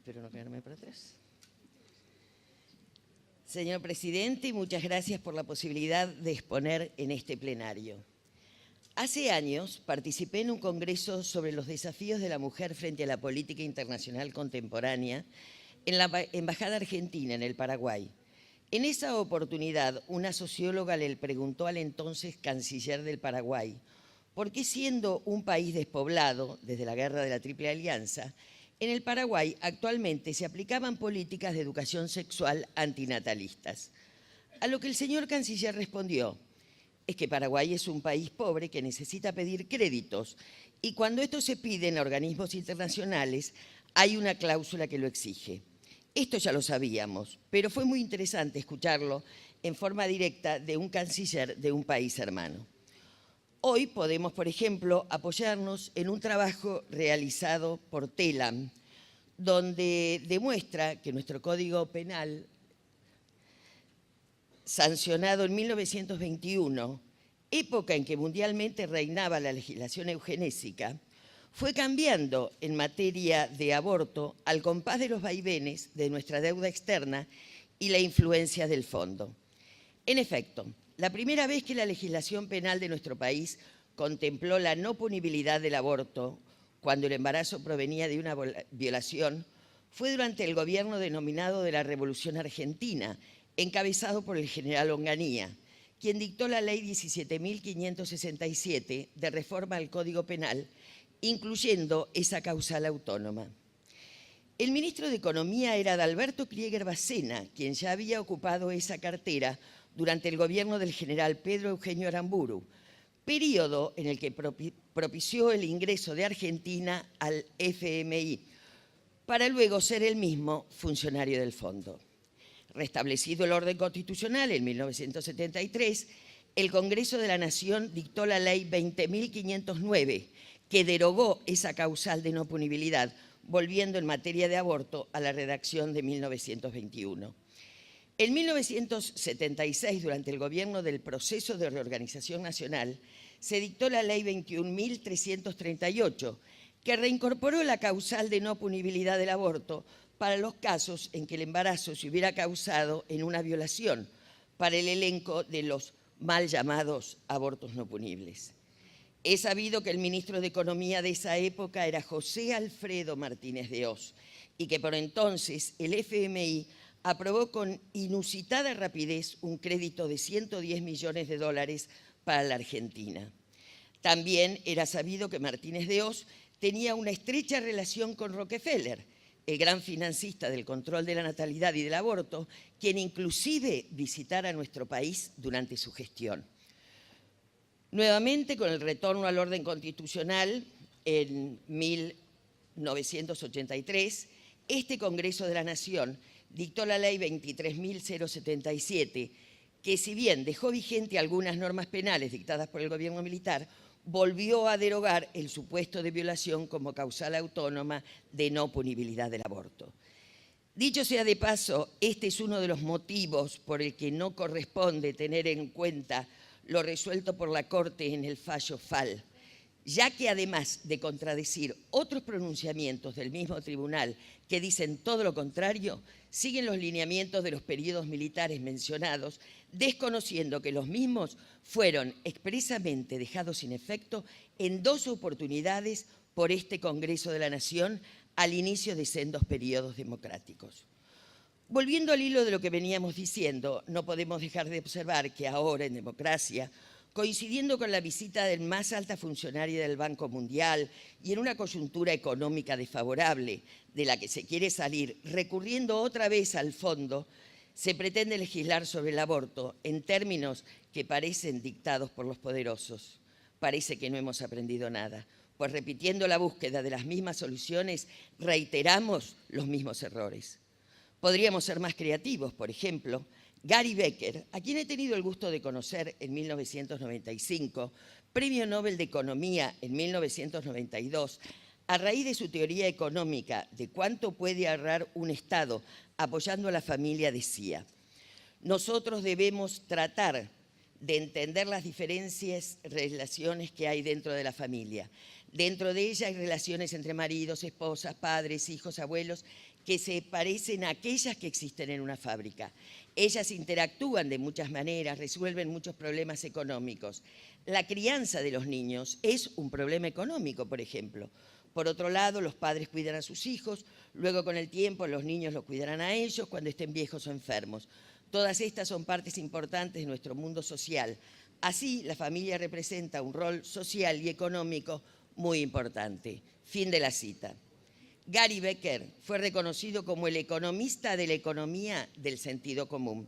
Espero no quedarme para atrás. Señor presidente, muchas gracias por la posibilidad de exponer en este plenario. Hace años participé en un congreso sobre los desafíos de la mujer frente a la política internacional contemporánea en la Embajada Argentina en el Paraguay. En esa oportunidad, una socióloga le preguntó al entonces canciller del Paraguay por qué, siendo un país despoblado desde la guerra de la Triple Alianza, en el Paraguay actualmente se aplicaban políticas de educación sexual antinatalistas. A lo que el señor canciller respondió: es que Paraguay es un país pobre que necesita pedir créditos y cuando estos se piden a organismos internacionales hay una cláusula que lo exige. Esto ya lo sabíamos, pero fue muy interesante escucharlo en forma directa de un canciller de un país hermano. Hoy podemos, por ejemplo, apoyarnos en un trabajo realizado por TELAM, donde demuestra que nuestro Código Penal, sancionado en 1921, época en que mundialmente reinaba la legislación eugenésica, fue cambiando en materia de aborto al compás de los vaivenes de nuestra deuda externa y la influencia del fondo. En efecto, la primera vez que la legislación penal de nuestro país contempló la no punibilidad del aborto cuando el embarazo provenía de una violación fue durante el gobierno denominado de la Revolución Argentina, encabezado por el general Onganía, quien dictó la ley 17.567 de reforma al Código Penal, incluyendo esa causal autónoma. El ministro de Economía era Adalberto Krieger Bacena, quien ya había ocupado esa cartera durante el gobierno del general Pedro Eugenio Aramburu, periodo en el que propició el ingreso de Argentina al FMI, para luego ser el mismo funcionario del fondo. Restablecido el orden constitucional en 1973, el Congreso de la Nación dictó la ley 20.509, que derogó esa causal de no punibilidad, volviendo en materia de aborto a la redacción de 1921. En 1976, durante el gobierno del proceso de reorganización nacional, se dictó la ley 21.338, que reincorporó la causal de no punibilidad del aborto para los casos en que el embarazo se hubiera causado en una violación, para el elenco de los mal llamados abortos no punibles. Es sabido que el ministro de Economía de esa época era José Alfredo Martínez de Oz y que por entonces el FMI aprobó con inusitada rapidez un crédito de 110 millones de dólares para la Argentina. También era sabido que Martínez de Oz tenía una estrecha relación con Rockefeller, el gran financista del control de la natalidad y del aborto, quien inclusive visitara nuestro país durante su gestión. Nuevamente, con el retorno al orden constitucional en 1983, este Congreso de la Nación dictó la ley 23.077, que si bien dejó vigente algunas normas penales dictadas por el gobierno militar, volvió a derogar el supuesto de violación como causal autónoma de no punibilidad del aborto. Dicho sea de paso, este es uno de los motivos por el que no corresponde tener en cuenta lo resuelto por la Corte en el fallo FAL, ya que además de contradecir otros pronunciamientos del mismo tribunal que dicen todo lo contrario, siguen los lineamientos de los periodos militares mencionados, desconociendo que los mismos fueron expresamente dejados sin efecto en 2 oportunidades por este Congreso de la Nación al inicio de sendos periodos democráticos. Volviendo al hilo de lo que veníamos diciendo, no podemos dejar de observar que ahora, en democracia, coincidiendo con la visita del más alta funcionaria del Banco Mundial y en una coyuntura económica desfavorable de la que se quiere salir, recurriendo otra vez al fondo, se pretende legislar sobre el aborto en términos que parecen dictados por los poderosos. Parece que no hemos aprendido nada, pues repitiendo la búsqueda de las mismas soluciones, reiteramos los mismos errores. Podríamos ser más creativos, por ejemplo, Gary Becker, a quien he tenido el gusto de conocer en 1995, Premio Nobel de Economía en 1992, a raíz de su teoría económica de cuánto puede ahorrar un Estado apoyando a la familia, decía: nosotros debemos tratar de entender las relaciones que hay dentro de la familia. Dentro de ella hay relaciones entre maridos, esposas, padres, hijos, abuelos, que se parecen a aquellas que existen en una fábrica. Ellas interactúan de muchas maneras, resuelven muchos problemas económicos. La crianza de los niños es un problema económico, por ejemplo. Por otro lado, los padres cuidan a sus hijos, luego con el tiempo los niños los cuidarán a ellos cuando estén viejos o enfermos. Todas estas son partes importantes de nuestro mundo social. Así, la familia representa un rol social y económico muy importante. Fin de la cita. Gary Becker fue reconocido como el economista de la economía del sentido común.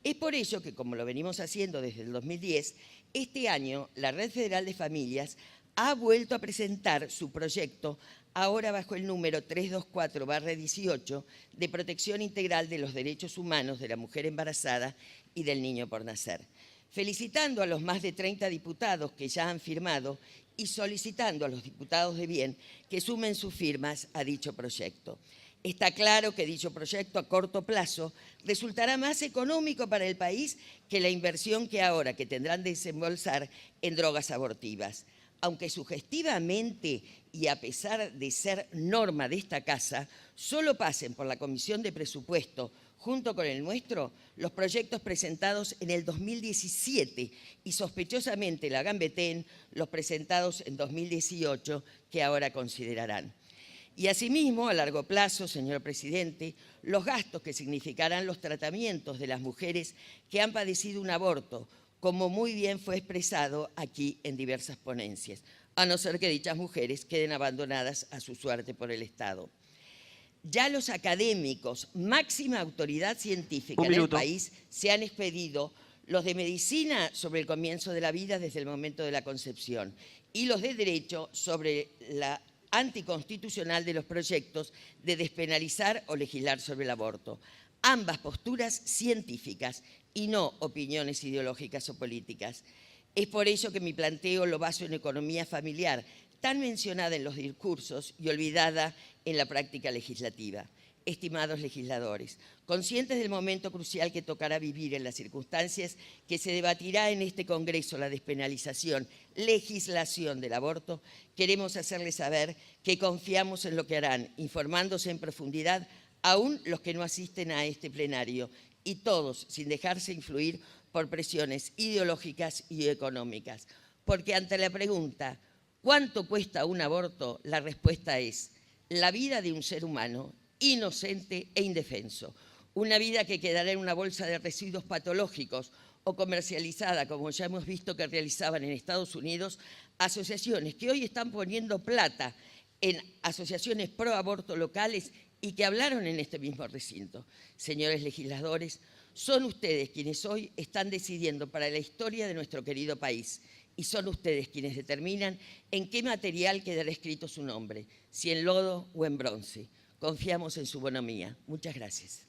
Es por ello que, como lo venimos haciendo desde el 2010, este año la Red Federal de Familias ha vuelto a presentar su proyecto, ahora bajo el número 324/18, de protección integral de los derechos humanos de la mujer embarazada y del niño por nacer. Felicitando a los más de 30 diputados que ya han firmado y solicitando a los diputados de bien que sumen sus firmas a dicho proyecto. Está claro que dicho proyecto a corto plazo resultará más económico para el país que la inversión que ahora que tendrán de desembolsar en drogas abortivas. Aunque sugestivamente y a pesar de ser norma de esta casa, solo pasen por la Comisión de Presupuesto junto con el nuestro, los proyectos presentados en el 2017 y sospechosamente la gambeten los presentados en 2018 que ahora considerarán. Y asimismo, a largo plazo, señor presidente, los gastos que significarán los tratamientos de las mujeres que han padecido un aborto, como muy bien fue expresado aquí en diversas ponencias, a no ser que dichas mujeres queden abandonadas a su suerte por el Estado. Ya los académicos, máxima autoridad científica en el país, se han expedido, los de medicina sobre el comienzo de la vida desde el momento de la concepción y los de derecho sobre la anticonstitucional de los proyectos de despenalizar o legislar sobre el aborto. Ambas posturas científicas y no opiniones ideológicas o políticas. Es por ello que mi planteo lo baso en economía familiar, tan mencionada en los discursos y olvidada en la práctica legislativa. Estimados legisladores, conscientes del momento crucial que tocará vivir en las circunstancias que se debatirá en este Congreso la despenalización, legislación del aborto, queremos hacerles saber que confiamos en lo que harán, informándose en profundidad aún los que no asisten a este plenario y todos sin dejarse influir por presiones ideológicas y económicas. Porque ante la pregunta ¿cuánto cuesta un aborto? La respuesta es la vida de un ser humano inocente e indefenso. Una vida que quedará en una bolsa de residuos patológicos o comercializada, como ya hemos visto que realizaban en Estados Unidos asociaciones que hoy están poniendo plata en asociaciones pro aborto locales y que hablaron en este mismo recinto. Señores legisladores, son ustedes quienes hoy están decidiendo para la historia de nuestro querido país. Y son ustedes quienes determinan en qué material quedará escrito su nombre, si en lodo o en bronce. Confiamos en su bonomía. Muchas gracias.